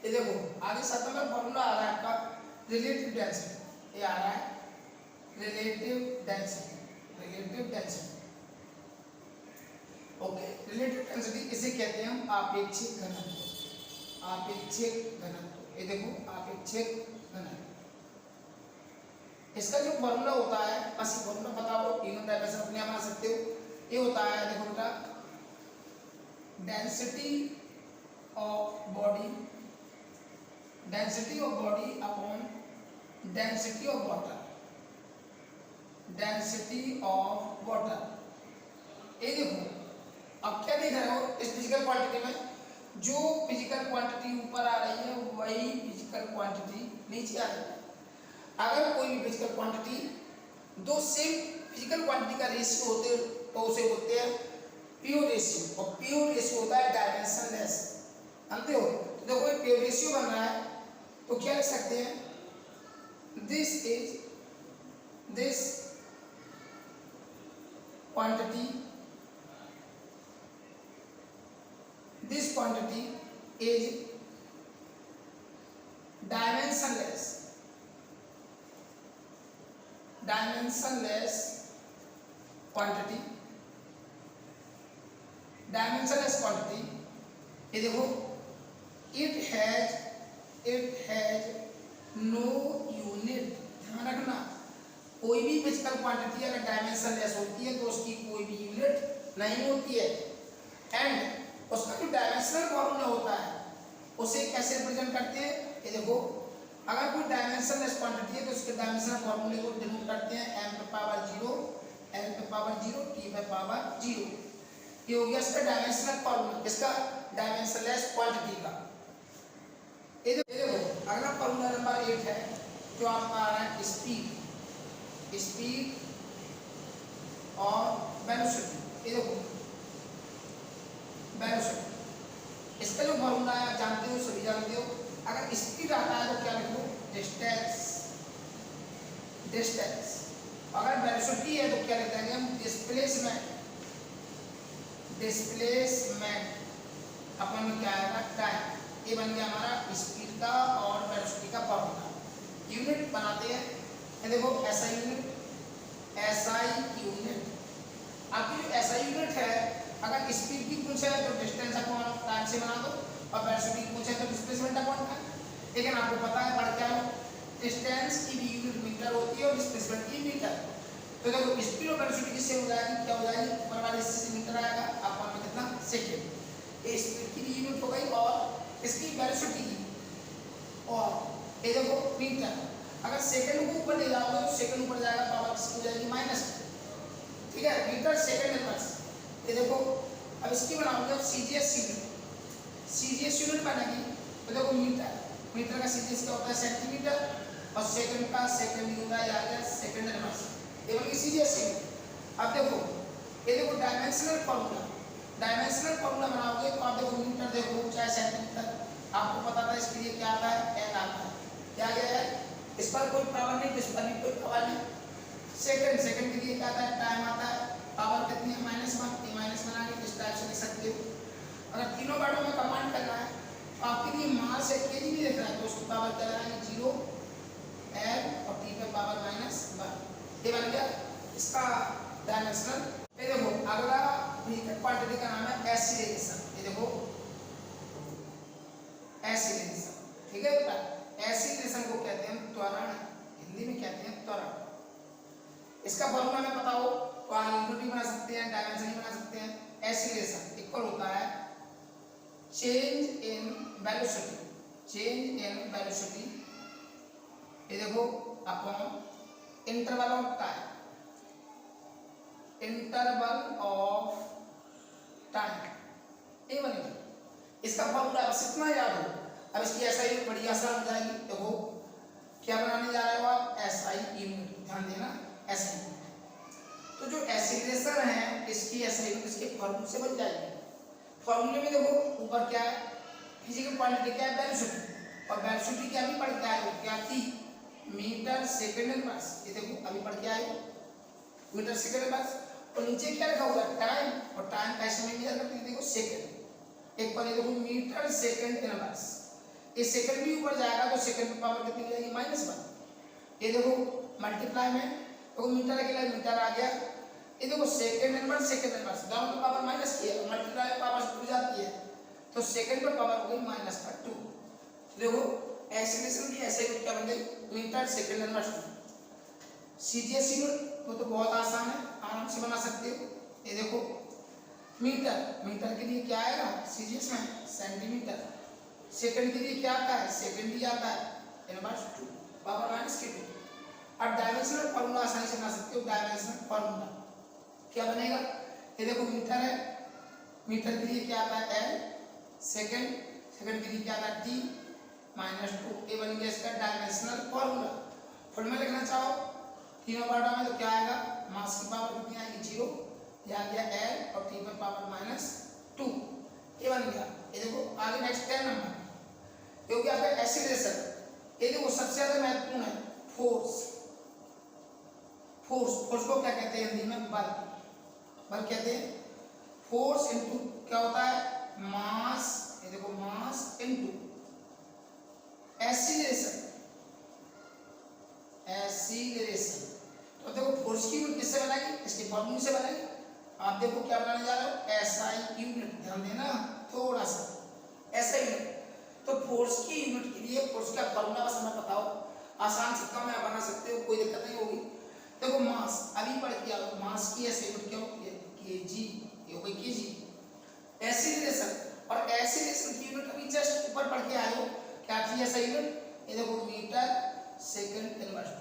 ये देखो आगे 7 नंबर फॉर्मूला आ रहा है आपका रिलेटिव डेंसिटी, ये आ रहा है relative density. Okay, relative density इसे कहते हैं हम आपेक्षिक घनत्व। ये देखो आपेक्षिक घनत्व, इसका जो फॉर्मूला होता है, बस फॉर्मूला पता हो, इवन डायमेंशन अपने आप बना सकते हो। ये होता है, देखो बेटा, density of body upon density of water. ये देखो अब क्या देख रहे हो, इस फिजिकल क्वांटिटी में जो फिजिकल क्वांटिटी ऊपर आ रही है वही फिजिकल क्वांटिटी नीचे आ रही है। अगर कोई भी फिजिकल क्वांटिटी दो सेम फिजिकल क्वांटिटी का रेशियो होते तो उसे बोलते हैं प्योर रेशियो, और प्योर रेशियो होता है डायमेंशनलेस। जानते हो? तो देखो एक प्योर रेशियो बन रहा है, तो क्या लिख सकते हैं, this quantity is dimensionless quantity। ये देखो it has no unit। ध्यान रखना, कोई भी फिजिकल क्वांटिटी अगर डायमेंशनलेस होती है तो उसकी कोई भी यूनिट नहीं होती है। एंड उसका जो डायमेंशनल फॉर्मूला होता है उसे कैसे रिप्रेजेंट करते हैं, ये देखो, अगर कोई डायमेंशनलेस क्वांटिटी है तो उसके डायमेंशनल फॉर्मूले को डिनोट करते हैं m पे पावर 0, n पे पावर 0, t पे पावर 0। ये हो गया इसका डायमेंशनल फॉर्मूला, इसका डायमेंशनलेस क्वांटिटी का। ये देखो अगला फॉर्मूला नंबर 8 है जो आपका आ रहा है स्पीड और वेलोसिटी। ये देखो वेलोसिटी, इसका जो फॉर्मूला है आप जानते हो, सभी जानते हो। अगर स्पीड आता है तो क्या लिखो, डिस्टेंस। अगर वेलोसिटी है तो क्या लिख देंगे हम, डिस्प्लेसमेंट अपन में क्या आएगा, टाइम। ये बन गया हमारा स्पीड का और वेलोसिटी का फॉर्मूला। यूनिट बनाते हैं, ये देखो SI यूनिट। आपकी जो SI यूनिट है, अगर स्पीड की पूछ है तो डिस्टेंस अपॉन टाइम से बना दो, और वेलोसिटी की पूछ है तो डिस्प्लेसमेंट अपॉन टाइम। लेकिन आपको पता है बढ़ क्या हो, डिस्टेंस की भी यूनिट मीटर होती है और डिस्प्लेसमेंट की मीटर। तो देखो स्पीड और वेलोसिटी किससे हो जाएगी, क्या हो जाएगी, ऊपर वाले हिस्से से मीटर आएगा, अपॉन में कितना, सेकंड। ये स्पीड की भी यूनिट हो गई और इसकी वेलोसिटी की, और ये देखो मीटर। अगर सेकंड को ऊपर ले जाओगे तो सेकंड ऊपर जाएगा, पावर किसकी हो जाएगी, माइनस। ठीक है, मीटर सेकंड में प्लस। ये देखो अब इसकी बनाओगे सीजीएस यूनिट बनेगी। तो देखो मीटर का सीजीएस क्या होता है, सेंटीमीटर, और सेकंड का सेकंड होता है यार सेकंड इनवर्स। ये बनेगी सीजीएस यूनिट। अब देखो ये देखो डायमेंशनल फॉर्मूला बनाओगे तो आप देखो मीटर देखो चाहे सेंटीमीटर, आपको पता था इसके लिए क्या आता है, n आता है। क्या गया है, इस पर कोई पावर नहीं, इस पर भी कोई पावर नहीं। सेकंड के लिए क्या आता है, टाइम आता है। पावर कितनी है, -1। माइनस बना के इस टाइप से लिख सकते हो। अगर तीनों पार्टों में कंबाइन करना है तो आपके लिए मास है, केजी भी लिख रहा है तो उसकी पावर क्या लगाएंगे, 0, l और t पे पावर -1। ये बन गया इसका डायमेंशनल। ये देखो अगला फिजिकल क्वांटिटी का नाम है एक्सीलरेशन। ये देखो एक्सीलरेशन, ठीक है बेटा। एक्सीलरेशन को कहते हैं त्वरण, हिंदी में कहते हैं त्वरण। इसका फॉर्मूला में पता हो तो आप यूनिट भी बना सकते हैं, डायमेंशन भी बना सकते हैं। एक्सीलरेशन इक्वल होता है चेंज इन वेलोसिटी, ये देखो अपॉन इंटरवल ऑफ टाइम। ये बनेगा इसका फॉर्मूला, बस इतना याद हो। अब इसकी SI यूनिट बड़ी आसान हो जाएगी। देखो क्या बनाने जा रहे हो आप, SI यूनिट, ध्यान देना SI यूनिट। तो जो एक्सीलरेशन है इसकी SI यूनिट इसके फॉर्मूले से बन जाएगी। फॉर्मूले में देखो ऊपर क्या है, फिजिकल क्वांटिटी क्या है, वेलोसिटी, और वेलोसिटी क्या अभी पढ़ के आए हो, क्या थी, मीटर सेकंड इनवर्स। ये देखो अभी पढ़ के आए हो मीटर सेकंड इनवर्स, और नीचे क्या लिखा हुआ है, टाइम, और टाइम कैसे में मेजर करते हैं, देखो सेकंड। एक पर देखो मीटर सेकंड इनवर्स। ये सेकंड भी ऊपर जाएगा तो सेकंड की पावर कितनी जाएगी -1। ये देखो मल्टीप्लाई में तो मीटर अकेला मीटर आ गया। ये देखो सेकंड इनवर्स दोनों की पावर माइनस की है, मल्टीप्लाई में पावर जुड़ जाती है तो सेकंड पर पावर हो गई -2। देखो एक्सीलरेशन की ऐसे क्या बन गई meter second inverse. CGS unit वो तो बहुत आसान है, आराम से बना सकते हो। ये देखो मीटर के लिए क्या आएगा सीजीएस में सेंटीमीटर, सेकंड के लिए क्या आता है सेकंड ही आता है इनवर्स 2 पावर -2। अब डायमेंशनल फॉर्मूला आसानी से बना सकते हो। डायमेंशनल फॉर्मूला क्या बनेगा, ये देखो मीटर है, मीटर के लिए क्या आता है एल, सेकंड के लिए क्या आता है टी -2। ये बन गया इसका डायमेंशनल फॉर्मूला। फुल में लिखना चाहो तीनों पार्टों में तो क्या आएगा, मास की पावर कितनी आएगी 0, यह आ गया एल और टी पर पावर -2। ये बन गया। ये देखो आगे नेक्स्ट 10 नंबर क्योंकि आपका एक्सीलरेशन, ये देखो सबसे ज्यादा महत्वपूर्ण है फोर्स को क्या कहते हैं हिंदी में बल कहते हैं। फोर्स इनटू क्या होता है मास, ये देखो मास इनटू एक्सीलरेशन। तो देखो फोर्स की यूनिट किससे बनाएगी, इसके फॉर्मूले से बनाएगी। आप देखो क्या बनाने जा रहे हो एसआई यूनिट, ध्यान देना थोड़ा सा एसआई यूनिट। तो फोर्स की यूनिट के लिए फोर्स का फॉर्मूला बस हमें बताओ, आसान से कम में बना सकते हो, कोई दिक्कत नहीं होगी। देखो मास अभी पढ़ के आओ, मास की ऐसे यूनिट क्या होती है केजी, ये हो गई केजी। एक्सीलरेशन और एक्सीलरेशन की यूनिट अभी जस्ट ऊपर पढ़ के आए हो, क्या थी ऐसा यूनिट, ये देखो मीटर सेकंड इनवर्स।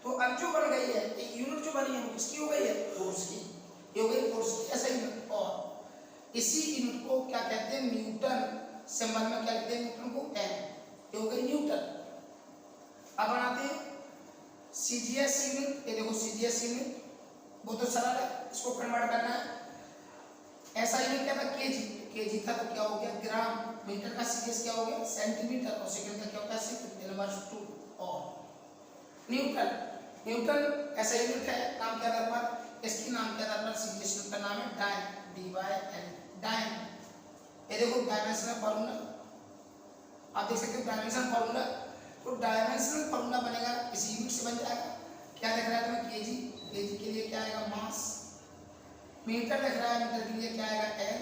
तो अब जो बन गई है ये यूनिट जो बनी है वो किसकी हो गई है फोर्स की, ये हो गई फोर्स की ऐसा यूनिट। और इसी यूनिट को क्या कहते हैं न्यूटन, सिंबल में क्या कहते हैं न्यूटन को एन, ये हो गई न्यूटन। अब बनाते हैं सीजीएस यूनिट। ये देखो सीजीएस यूनिट बहुत तो सरल है, इसको कन्वर्ट करना है। ऐसा यूनिट क्या था केजी था तो क्या हो गया ग्राम, मीटर का सीजीएस क्या हो गया सेंटीमीटर और सेकंड का क्या होता है सेकंड इनवर्स 2। और न्यूटन ऐसा यूनिट है, नाम क्या था पर इसकी नाम क्या था सीजीएस यूनिट का नाम है डाइन, DYN डाइन। ये देखो डायमेंशनल फॉर्मूला आप देख सकते हो डायमेंशनल फॉर्मूला। तो डायमेंशनल फॉर्मूला बनेगा इसी यूनिट से बन जाएगा। क्या दिख रहा है तुम्हें केजी के लिए क्या आएगा मास, मीटर दिख रहा है मीटर के लिए क्या आएगा एल,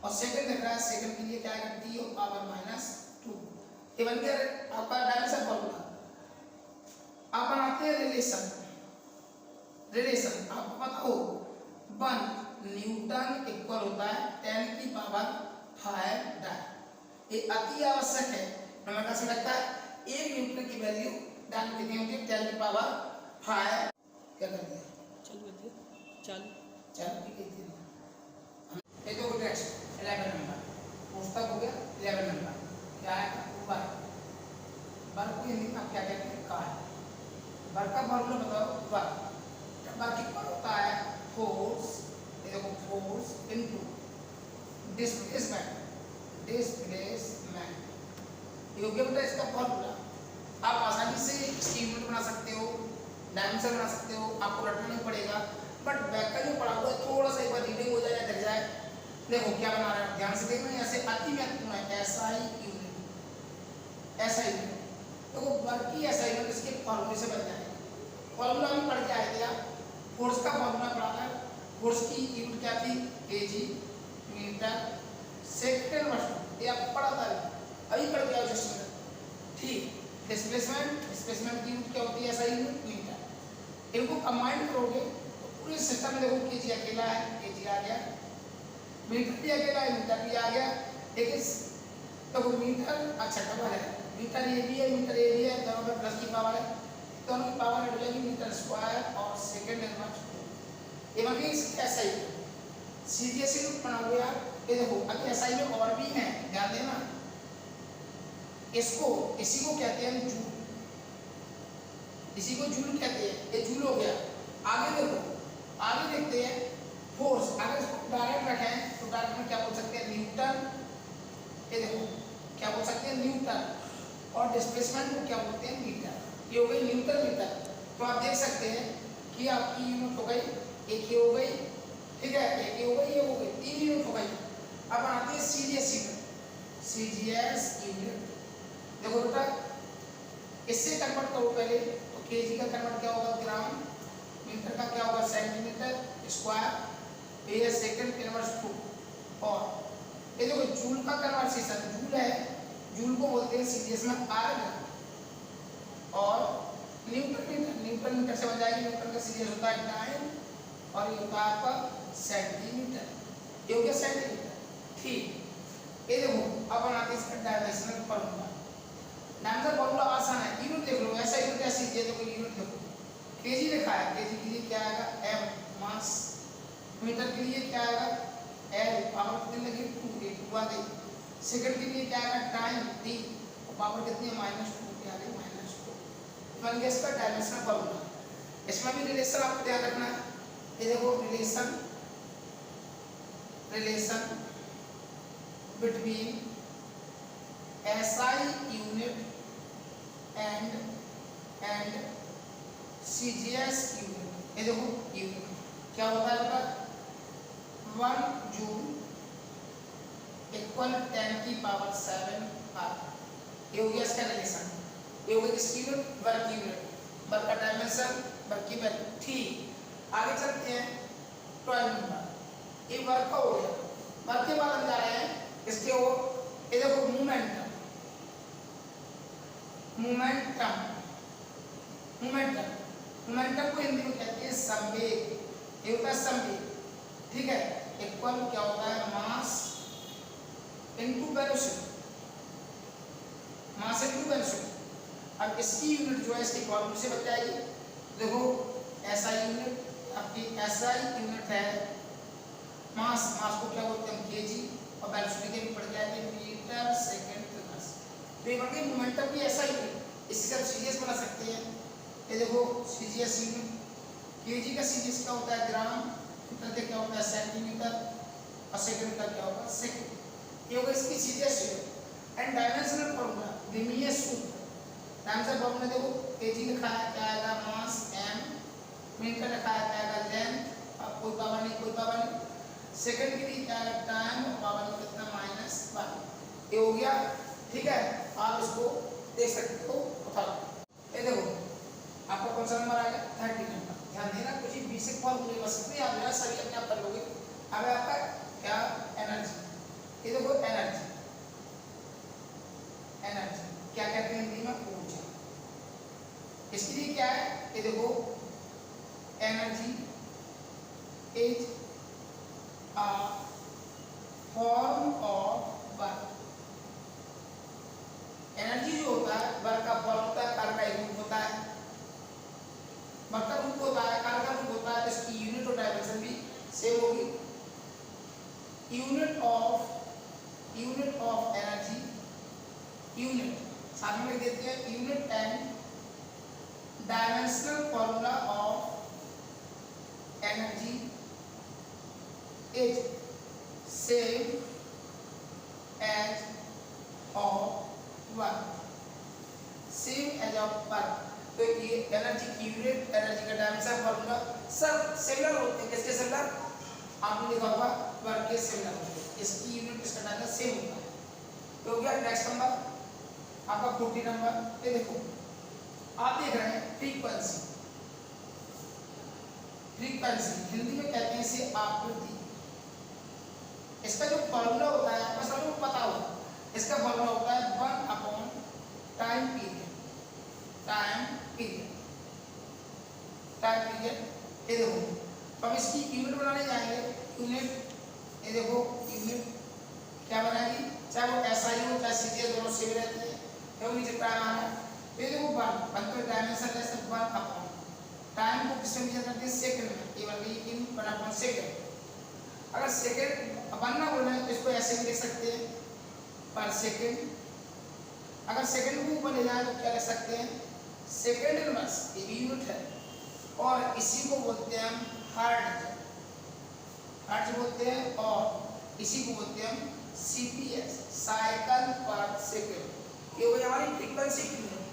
और सेकंड दिख रहा है सेकंड के लिए क्या आएगा टी और पावर -2। ये बन गया आपका डायमेंशनल फॉर्मूला। आप बनाते हैं रिलेशन आपको पता हो 1 न्यूटन इक्वल होता है 10 की पावर 5 डाइन। ये अति आवश्यक है, नंबर से लगता है 1 न्यूटन की वैल्यू डाइन कितनी होती है 10 की पावर 5। क्या कर दिया चालू की गई थी। ये तो नेक्स्ट 11 नंबर पुस्तक हो गया 11 नंबर क्या है वर्क को हिंदी में क्या कहते हैं कार्य। वर्क का फॉर्मूला बताओ वर्क इक्वल होता है फोर्स, ये देखो फोर्स इनटू डिस्प्लेसमेंट ये हो गया बेटा इसका फॉर्मूला। आप आसानी से इसकी यूनिट बना सकते हो, डायमेंशन बना सकते हो, आपको रटना नहीं पड़ेगा। बट व्याकरण जो पढ़ा हुआ है थोड़ा सा एक बार रीडिंग हो जाए दिख जाए। देखो क्या बना रहे हैं ध्यान से देखना, ऐसे अति महत्वपूर्ण है एसआई यूनिट। देखो वर्क की एसआई यूनिट इसके फॉर्मूले से बन जाएगा। फॉर्मूला भी पढ़ के आए थे आप, फोर्स का फॉर्मूला पढ़ा था। फोर्स की यूनिट क्या थी केजी मीटर सेकंड वर्ष, ये आपको पढ़ा था अभी पढ़ के आओ जस्ट में ठीक। डिस्प्लेसमेंट की यूनिट क्या होती है एसआई यूनिट मीटर। इनको कंबाइन करोगे तो पूरे सिस्टम में देखो केजी अकेला है केजी आ गया, मीटर भी अकेला है मीटर भी आ गया। लेकिन देखो मीटर अच्छा डबल है, मीटर ये भी है मीटर ये भी है, दोनों में प्लस की पावर है, दोनों की पावर हो जाएगी मीटर स्क्वायर और सेकंड इनवर्स 2। ये बन गई एसआई सीजीएस यूनिट बना हुआ यार। ये देखो अभी एसआई में और भी है ध्यान देना, इसको इसी को कहते हैं जूल, इसी को जूल कहते हैं। ये जूल हो गया। आगे देखो आगे देखते हैं फोर्स। अगर इसको डायरेक्ट रखें तो डायरेक्ट में क्या बोल सकते हैं न्यूटन। ये देखो क्या बोल सकते हैं न्यूटन, और डिस्प्लेसमेंट को क्या बोलते हैं मीटर। ये हो गई न्यूटन मीटर। तो आप देख सकते हैं कि आपकी यूनिट हो गई, एक ये हो गई ठीक है, एक ये हो गई, ये हो गई, 3 यूनिट हो गई। अब आते हैं सीजीएस यूनिट। सीजीएस यूनिट देखो बेटा, इससे कन्वर्ट करो पहले, तो केजी का कन्वर्ट क्या होगा ग्राम, मीटर का क्या होगा सेंटीमीटर स्क्वायर, ये सेकंड इनवर्स 2। और ये देखो जूल का कन्वर्सेशन, जूल है, जूल को बोलते हैं सीरियस में आर्ग, और न्यूटन मीटर, न्यूटन मीटर से बन जाएगी, न्यूटन का सीरियस होता है 9 और ये होता है आपका सेंटीमीटर, ये हो गया सेंटीमीटर। ठीक, ये देखो अब बनाते हैं इसका डायमेंशनल फॉर्मूला। डायमेंशनल फॉर्मूला आसान है, यूनिट देख लो, ऐसा यूनिट ऐसी चीज है, देखो यूनिट देखो, केजी लिखा है, केजी के लिए क्या आएगा m मास, मीटर के लिए क्या आएगा l, पावर कितनी लगी 2, 2 आ गई, सेकंड के लिए क्या आएगा टाइम t, और पावर कितनी है -2 क्या आ गई -2। बन गया इसका डायमेंशनल फॉर्मूला। इसमें भी रिलेशन आपको ध्यान रखना है, ये देखो relation, relation between SI unit and CGS unit. ये देखो यूनिट क्या होता है बेटा, 1 जूल इक्वल 10 की पावर 7 आर, ये हो गया इसका रिलेशन। ये हो गया किसकी यूनिट, वर्क यूनिट, वर्क का डायमेंशन, वर्क की वैल्यू। ठीक, आगे चलते हैं 12 नंबर, ये वर्क का हो गया। वर्क के बाद हम जा रहे हैं इसके वो, ये देखो मोमेंटम, मोमेंटम, मोमेंटम, मोमेंटम को हिंदी में कहते हैं संवेग, ये होता है संवेग, ठीक है। इक्वल क्या होता है mass into velocity, mass into velocity. अब इसकी यूनिट जो है इसकी फॉर्मूले से बन जाएगी, देखो SI यूनिट, आपकी SI यूनिट है मास, मास को क्या बोलते हैं केजी, और वेलोसिटी के भी पड़ जाएगी मीटर सेकंड प्लस। तो ये बन गई मोमेंटम की SI यूनिट, इससे आप सीजीएस बना सकते हैं। ये देखो सीजीएस यूनिट, केजी का सीजीएस क्या होता है ग्राम, मीटर का क्या होता है सेंटीमीटर, और सेकंड का क्या होता है सेकंड। ये होगा इसकी CGS unit. And dimensional formula द्विमीय सूत्र, डायमेंशनल फॉर्मूला देखो, केजी लिखा है क्या आएगा मास m, मीटर लिखा है क्या आएगा लेंथ, अब कोई पावर नहीं, कोई पावर नहीं, सेकंड के लिए क्या आएगा टाइम, और पावर में कितना -1। ये हो गया, ठीक है। आप इसको देख सकते हो, उठा ये देखो आपका कौन सा नंबर आएगा 30 नंबर। ध्यान देना, कुछ ही बेसिक फॉर्मूले बस इतने याद रखना, सभी अपने आप कर लोगे। अब है आपका क्या एनर्जी, ये देखो एनर्जी, एनर्जी क्या कहते हैं हिंदी में ऊर्जा। इसके लिए क्या है, ये देखो energy is a form of work. Energy जो होता है वर्क का फॉर्म होता है, कार्य का एक रूप होता है, वर्क का रूप होता है, कार्य का रूप होता है, तो इसकी यूनिट और डायमेंशन भी सेम होगी। यूनिट ऑफ एनर्जी, यूनिट साथ में लिख देते हैं, unit and dimensional formula of energy is same as of work, same as of work. तो ये एनर्जी की यूनिट, एनर्जी का डायमेंशन फॉर्मूला सब सिमिलर होते हैं। किसके सिमिलर, आपने देखा होगा वर्क के सिमिलर होते हैं, इसकी यूनिट इसका डायमेंशन सेम होता है। तो हो गया नेक्स्ट नंबर आपका 40 नंबर। ये देखो आप देख रहे हैं फ्रीक्वेंसी, फ्रीक्वेंसी हिंदी में कहते हैं इसे आवृत्ति। इसका जो फॉर्मूला होता है आपको सबको पता होगा, इसका फॉर्मूला होता है 1 time period, time period, time period. ये देखो तो हम इसकी यूनिट बनाने जाएंगे, यूनिट, ये देखो यूनिट क्या बनाएगी, चाहे वो SI हो चाहे CGS, दोनों सेम रहती है। देखो नीचे टाइम आ रहा है, ये देखो 1 तो डायमेंशन है सब 1 टाइम को किसमें मेजर करते हैं सेकंड में, ये बन गई इन 1 सेकंड। अगर सेकंड बनना बोलना है तो इसको ऐसे भी लिख सकते हैं पर सेकंड। अगर सेकंड को ऊपर ले जाए तो क्या लिख सकते हैं सेकंड इनवर्स, ये भी यूनिट है। और इसी को बोलते हैं हम हर्ट्ज, हर्ट्ज बोलते हैं, और इसी को बोलते हैं हम CPS, साइकिल पर सेकंड। ये हो गई हमारी फ्रीक्वेंसी की यूनिट।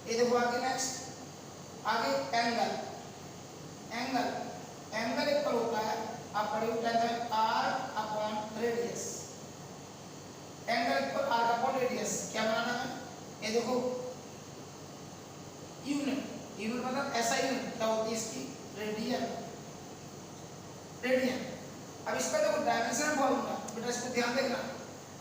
ये देखो आगे नेक्स्ट, आगे एंगल, एंगल, एंगल इक्वल होता है, आप पढ़े हो arc upon radius, angle equal arc upon radius. क्या बनाना है, ये देखो यूनिट, यूनिट मतलब ऐसा यूनिट क्या होती है इसकी, रेडियन, रेडियन। अब इसका देखो डायमेंशन फॉर्मूला, बेटा इसको ध्यान देखना,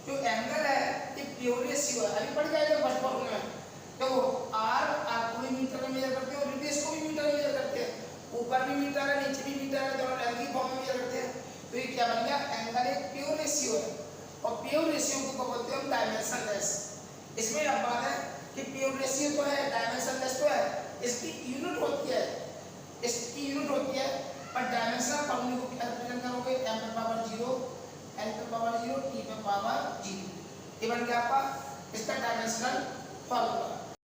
जो एंगल है ये प्योर रेशियो है, अभी पढ़ जाएगा फर्स्ट फॉर्मूला में। देखो आर को भी मीटर में मेजर करते हैं और रेडियस को भी मीटर में मेजर करते हैं, ऊपर भी मीटर है नीचे भी मीटर है, दोनों लेंथ की फॉर्म में मेजर करते हैं। तो ये क्या बन गया, एंगल एक प्योर रेशियो है, और प्योर रेशियो को बोलते हैं हम डायमेंशनलेस। इसमें अब बात है कि प्योर रेशियो तो है, डायमेंशनलेस तो है, इसकी यूनिट होती है, इसकी यूनिट होती है, पर डायमेंशनल फॉर्मूले को क्या रिप्रेजेंट करोगे, m पे पावर 0, l पे पावर 0, t पे पावर 0। ये बन गया आपका इसका डायमेंशनल फॉर्मूला।